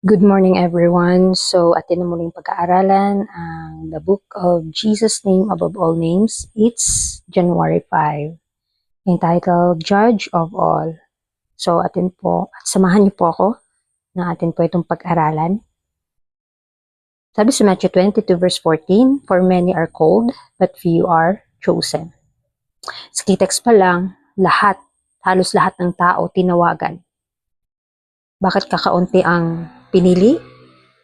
Good morning everyone. So atin na muling pag-aaralan ang the book of Jesus' name above all names. It's January 5, entitled Judge of All. So atin po, at samahan niyo po ako na atin po itong pag-aralan. Sabi sa Matthew 22 verse 14, "For many are called, but few are chosen." Sa key text pa lang, halos lahat ng tao tinawagan. Bakit kakaunti ang pinili?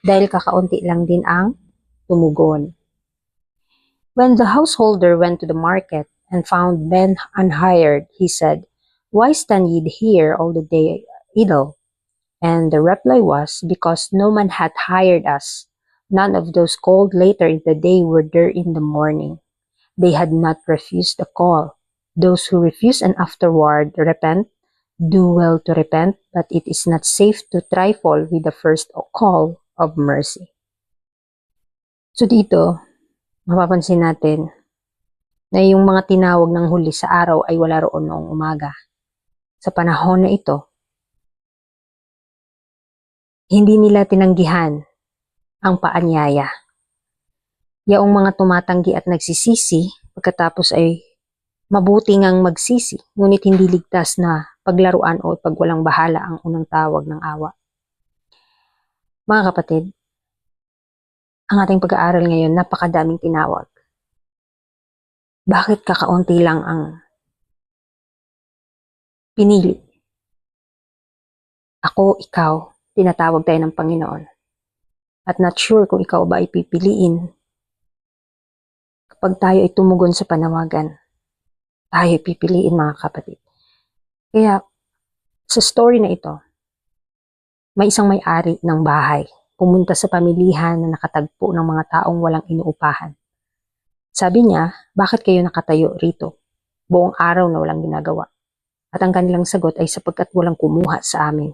Dahil kakaunti lang din ang tumugon. When the householder went to the market and found men unhired, he said, "Why stand ye here all the day idle?" And the reply was, "Because no man hath hired us. None of those called later in the day were there in the morning. They had not refused the call. Those who refuse and afterward repent, do well to repent, but it is not safe to trifle with the first call of mercy." So dito, mapapansin natin na yung mga tinawag ng huli sa araw ay wala roon noong umaga. Sa panahon na ito, hindi nila tinanggihan ang paanyaya. Yaong mga tumatanggi at nagsisisi, pagkatapos ay mabuti ngang magsisi, ngunit hindi ligtas na paglaruan o pagwalang bahala ang unang tawag ng awa. Mga kapatid, ang ating pag-aaral ngayon, napakadaming tinawag. Bakit kakaunti lang ang pinili? Ako, ikaw, tinatawag tayo ng Panginoon. At not sure kung ikaw ba ay pipiliin kapag tayo ay tumugon sa panawagan. Tayo ay pipiliin, mga kapatid. Kaya, sa story na ito, may isang may-ari ng bahay pumunta sa pamilihan na nakatagpo ng mga taong walang inuupahan. Sabi niya, "Bakit kayo nakatayo rito? Buong araw na walang ginagawa." At ang kanilang sagot ay, "Sapagkat walang kumuha sa amin."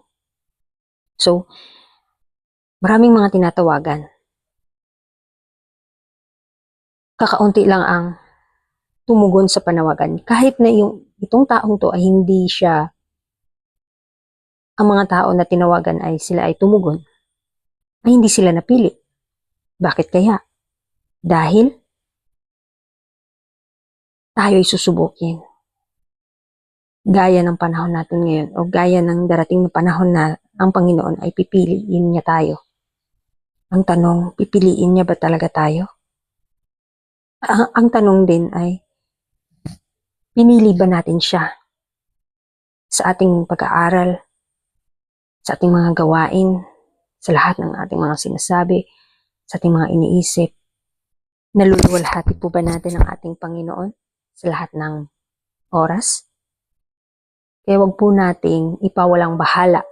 So, maraming mga tinatawagan. Kakaunti lang ang tumugon sa panawagan. Kahit na itong taong to ay hindi siya, ang mga tao na tinawagan ay sila ay tumugon, ay hindi sila napili. Bakit kaya? Dahil tayo ay susubukin. Gaya ng panahon natin ngayon o gaya ng darating na panahon na ang Panginoon ay pipiliin niya tayo. Ang tanong, pipiliin niya ba talaga tayo? Ang tanong din ay, pinili ba natin siya sa ating pag-aaral, sa ating mga gawain, sa lahat ng ating mga sinasabi, sa ating mga iniisip? Naluluwalhati po ba natin ang ating Panginoon sa lahat ng oras? Kaya wag po nating ipawalang bahala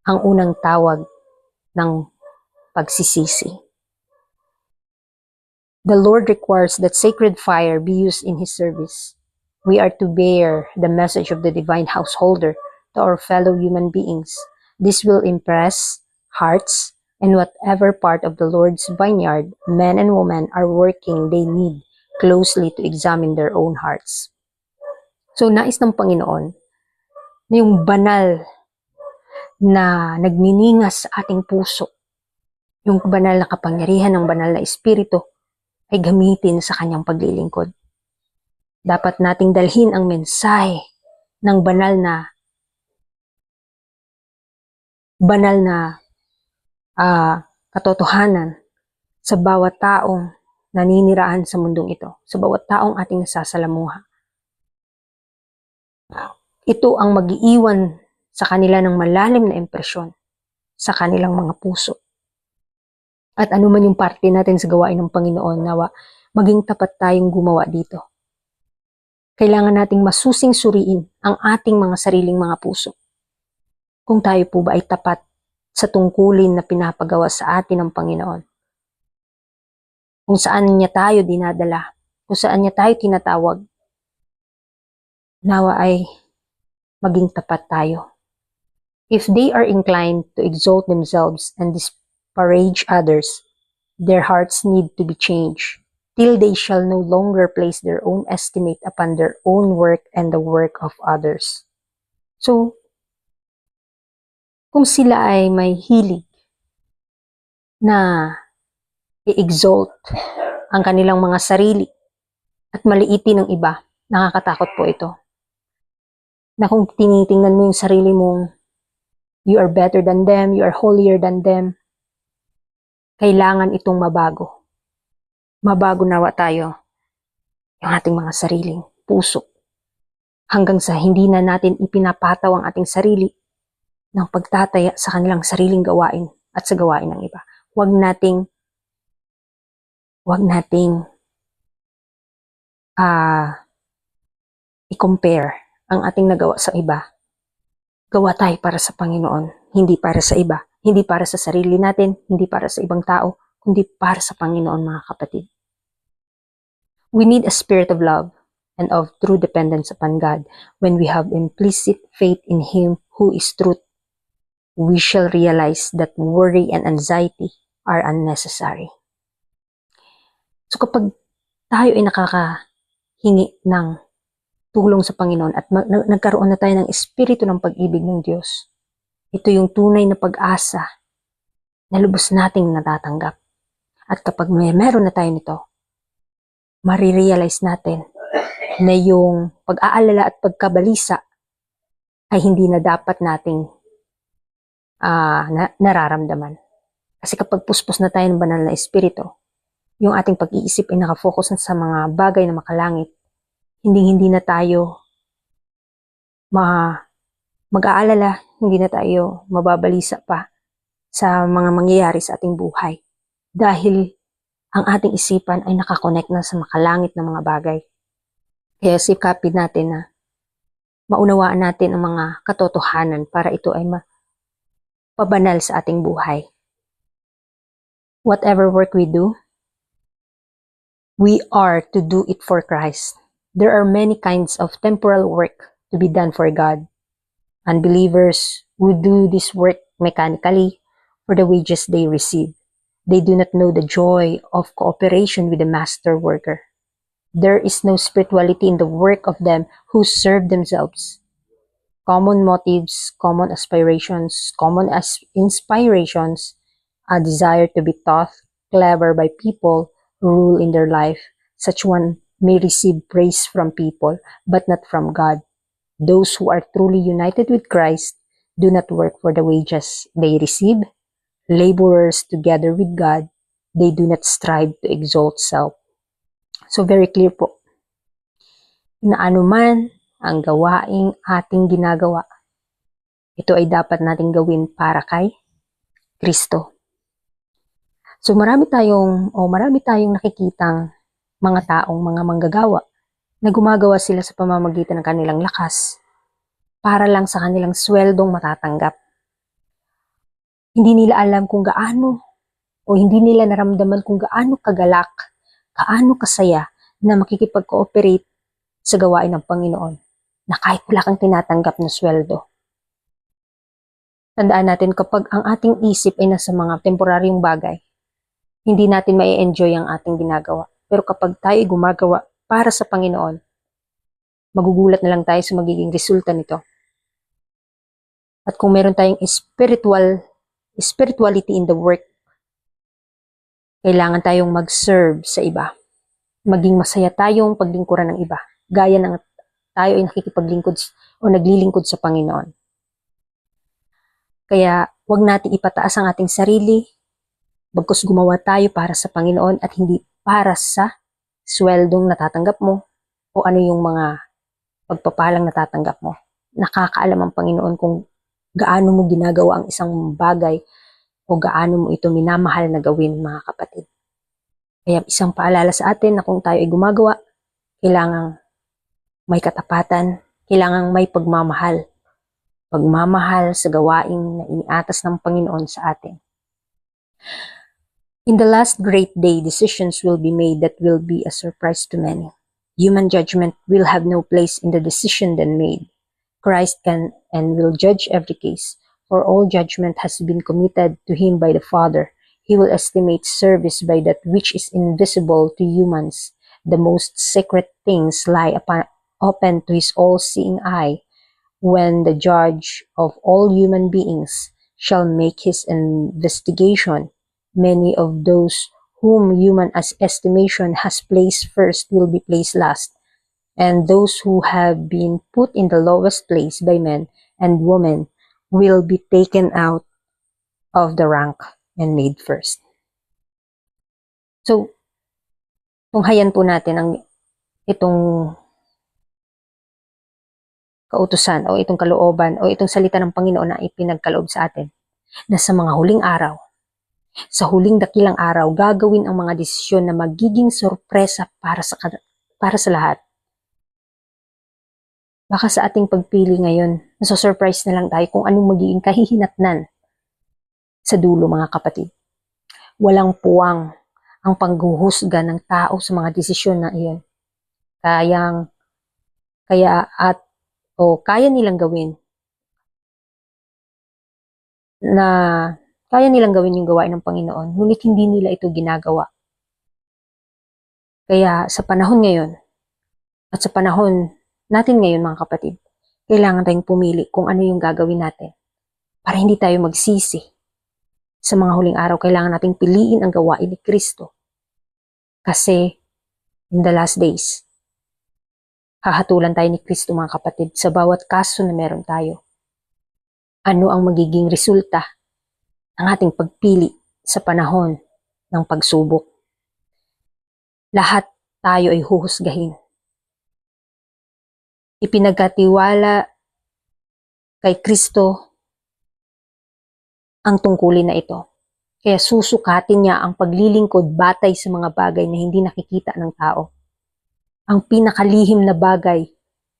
ang unang tawag ng pagsisisi. The Lord requires that sacred fire be used in His service. We are to bear the message of the divine householder to our fellow human beings. This will impress hearts, and whatever part of the Lord's vineyard men and women are working, they need closely to examine their own hearts. So, nais ng Panginoon na yung banal na nagniningas sa ating puso, yung banal na kapangyarihan ng banal na Espiritu, ay gamitin sa kanyang paglilingkod. Dapat nating dalhin ang mensahe ng banal na katotohanan sa bawat taong naninirahan sa mundong ito, sa bawat taong ating nasasalamuha. Ito ang mag-iiwan sa kanila ng malalim na impresyon sa kanilang mga puso. At ano man yung parte natin sa gawain ng Panginoon, nawa maging tapat tayong gumawa dito. Kailangan nating masusing suriin ang ating mga sariling mga puso. Kung tayo po ba ay tapat sa tungkulin na pinapagawa sa atin ng Panginoon. Kung saan niya tayo dinadala, kung saan niya tayo tinatawag, nawa ay maging tapat tayo. If they are inclined to exalt themselves and disparage others, their hearts need to be changed, till they shall no longer place their own estimate upon their own work and the work of others. So, kung sila ay may hilig na i-exalt ang kanilang mga sarili at maliitin ng iba. Nakakatakot po ito. Na kung tinitingnan mo yung sarili mong you are better than them, you are holier than them, kailangan itong mabago. Mabago nawa tayo yung ating mga sariling puso hanggang sa hindi na natin ipinapataw ang ating sarili ng pagtataya sa kanilang sariling gawain at sa gawain ng iba. Huwag nating i-compare ang ating nagawa sa iba. Gawa tayo para sa Panginoon, hindi para sa iba, hindi para sa sarili natin, hindi para sa ibang tao, kundi para sa Panginoon, mga kapatid. We need a spirit of love and of true dependence upon God. When we have implicit faith in Him who is truth, we shall realize that worry and anxiety are unnecessary. So kapag tayo ay nakakahingi ng tulong sa Panginoon at nagkaroon na tayo ng espiritu ng pag-ibig ng Diyos, ito yung tunay na pag-asa na lubos nating natatanggap. At kapag meron na tayo nito, marirealize natin na yung pag-aalala at pagkabalisa ay hindi na dapat nating nararamdaman. Kasi kapag puspos na tayo ng banal na espiritu, yung ating pag-iisip ay nakafocus na sa mga bagay na makalangit, hindi na tayo mag-aalala, hindi na tayo mababalisa pa sa mga mangyayari sa ating buhay. Dahil ang ating isipan ay nakakonect na sa makalangit na mga bagay. Kaya sikapin natin na maunawaan natin ang mga katotohanan para ito ay pabanal sa ating buhay. Whatever work we do, we are to do it for Christ. There are many kinds of temporal work to be done for God. Unbelievers who do this work mechanically for the wages they receive. They do not know the joy of cooperation with the master worker. There is no spirituality in the work of them who serve themselves. Common motives, common aspirations, common inspirations, a desire to be taught clever by people who rule in their life. Such one may receive praise from people, but not from God. Those who are truly united with Christ do not work for the wages they receive. Laborers together with God, they do not strive to exalt self. So very clear po, na anuman ang gawaing ating ginagawa, ito ay dapat nating gawin para kay Kristo. So marami tayong nakikitang mga taong mga manggagawa na gumagawa sila sa pamamagitan ng kanilang lakas para lang sa kanilang sweldong matatanggap. Hindi nila alam kung gaano o hindi nila naramdaman kung gaano kagalak, gaano kasaya na makikipag-cooperate sa gawain ng Panginoon na kahit wala kang tinatanggap na sweldo. Tandaan natin kapag ang ating isip ay nasa mga temporaryong bagay, hindi natin mai-enjoy ang ating ginagawa. Pero kapag tayo ay gumagawa para sa Panginoon, magugulat na lang tayo sa magiging resulta nito. At kung meron tayong spirituality in the work, kailangan tayong mag-serve sa iba. Maging masaya tayong paglingkuran ng iba, gaya ng tayo ay nakikipaglingkod o naglilingkod sa Panginoon. Kaya huwag natin ipataas ang ating sarili, bagkus gumawa tayo para sa Panginoon at hindi para sa sweldong natatanggap mo o ano yung mga pagpapalang natatanggap mo. Nakakaalam ang Panginoon kung gaano mo ginagawa ang isang bagay o gaano mo ito minamahal na gawin, mga kapatid. Kaya isang paalala sa atin na kung tayo ay gumagawa, kailangang may katapatan, kailangang may pagmamahal. Pagmamahal sa gawain na iniatas ng Panginoon sa atin. In the last great day, decisions will be made that will be a surprise to many. Human judgment will have no place in the decision then made. Christ can and will judge every case, for all judgment has been committed to Him by the Father. He will estimate service by that which is invisible to humans. The most secret things lie open to His all-seeing eye, when the judge of all human beings shall make his investigation. many of those whom human as estimation has placed first will be placed last, and those who have been put in the lowest place by men and women will be taken out of the rank and made first. So, tunghayan po natin itong kautusan o itong kalooban o itong salita ng Panginoon na ipinagkaloob sa atin na sa mga huling araw, sa huling dakilang araw, gagawin ang mga desisyon na magiging sorpresa para sa lahat. Baka sa ating pagpili ngayon, nasa-surprise na lang tayo kung anong magiging kahihinatnan sa dulo, mga kapatid. Walang puwang ang paghuhusga ng tao sa mga desisyon na iyon. Kaya nilang gawin yung gawain ng Panginoon, ngunit hindi nila ito ginagawa. Kaya sa panahon ngayon, at sa panahon natin ngayon, mga kapatid, kailangan tayong pumili kung ano yung gagawin natin. Para hindi tayo magsisi. Sa mga huling araw, kailangan nating piliin ang gawain ni Kristo. Kasi, in the last days, hahatulan tayo ni Kristo, mga kapatid, sa bawat kaso na meron tayo. Ano ang magiging resulta ng ating pagpili sa panahon ng pagsubok? Lahat tayo ay huhusgahin. Ipinagkatiwala kay Kristo ang tungkulin na ito. Kaya susukatin niya ang paglilingkod batay sa mga bagay na hindi nakikita ng tao. Ang pinakalihim na bagay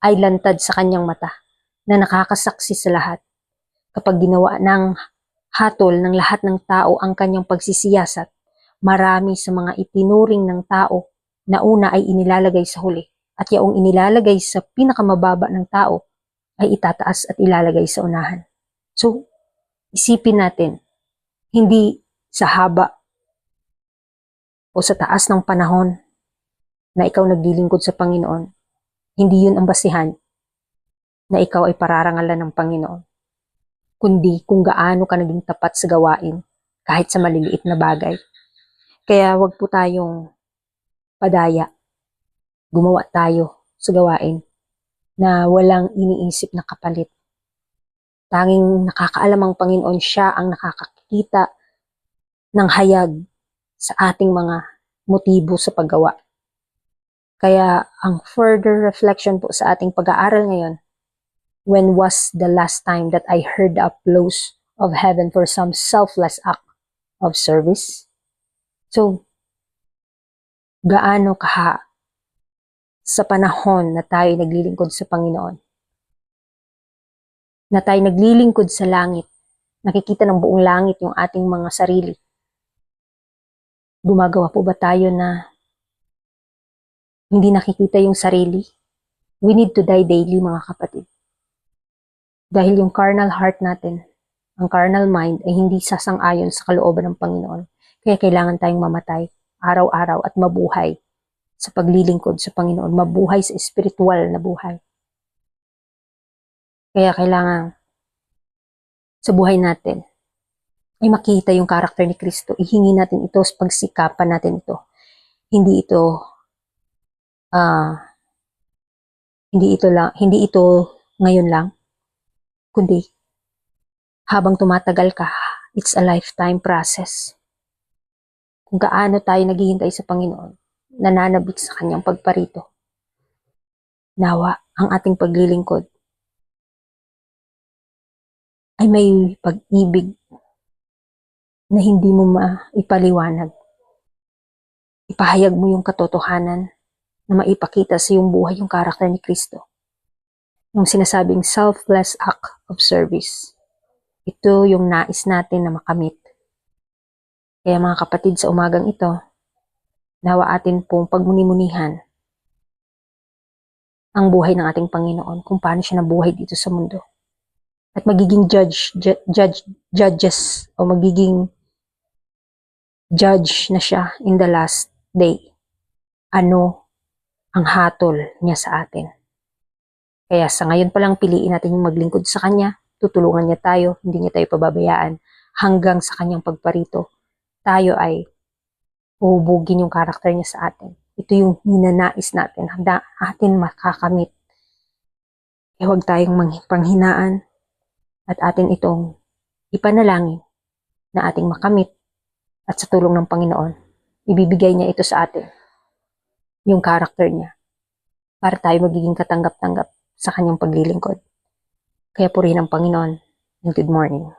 ay lantad sa kanyang mata na nakakasaksi sa lahat. Kapag ginawa ng hatol ng lahat ng tao ang kanyang pagsisiyasat, marami sa mga itinuring ng tao na una ay inilalagay sa huli at yaong inilalagay sa pinakamababa ng tao ay itataas at ilalagay sa unahan. So, isipin natin, hindi sa haba o sa taas ng panahon na ikaw naglilingkod sa Panginoon, hindi yun ang basihan na ikaw ay pararangalan ng Panginoon, kundi kung gaano ka naging tapat sa gawain kahit sa maliliit na bagay. Kaya wag po tayong padaya. Gumawa tayo sa gawain na walang iniisip na kapalit. Tanging nakakaalam ang Panginoon, siya ang nakakakita ng hayag sa ating mga motibo sa paggawa. Kaya ang further reflection po sa ating pag-aaral ngayon, when was the last time that I heard the applause of heaven for some selfless act of service? So, gaano sa panahon na tayo naglilingkod sa Panginoon, na tayo naglilingkod sa langit, nakikita ng buong langit yung ating mga sarili. Gumagawa po ba tayo na hindi nakikita yung sarili? We need to die daily, mga kapatid. Dahil yung carnal heart natin, ang carnal mind ay hindi sasang-ayon sa kalooban ng Panginoon. Kaya kailangan tayong mamatay araw-araw at mabuhay sa paglilingkod sa Panginoon, mabuhay sa spiritual na buhay. Kaya kailangan sa buhay natin ay makita yung karakter ni Kristo. Ihingi natin ito, pagsikapan natin ito. Hindi ito ngayon lang, kundi habang tumatagal ka, it's a lifetime process. Kung gaano tayo naghihintay sa Panginoon, nananabik sa kanyang pagparito. Nawa ang ating paglilingkod ay may pag-ibig na hindi mo maipaliwanag. Ipahayag mo yung katotohanan na maipakita sa iyong buhay yung karakter ni Kristo. Yung sinasabing selfless act of service. Ito yung nais natin na makamit. Kaya mga kapatid, sa umagang ito, nawa atin pong pagmuni-munihan ang buhay ng ating Panginoon, kung paano siya nabuhay dito sa mundo. At magiging judges o magiging judge na siya in the last day. Ano ang hatol niya sa atin? Kaya sa ngayon pa lang, piliin natin yung maglingkod sa Kanya, tutulungan niya tayo, hindi niya tayo pababayaan hanggang sa Kanyang pagparito. tayo ay uhubugin yung karakter niya sa atin. Ito yung ninanais natin, atin makakamit. Huwag tayong panghinaan at atin itong ipanalangin na ating makamit at sa tulong ng Panginoon, ibibigay niya ito sa atin, yung karakter niya, para tayo magiging katanggap-tanggap sa kanyang paglilingkod. Kaya purihin ang Panginoon and good morning.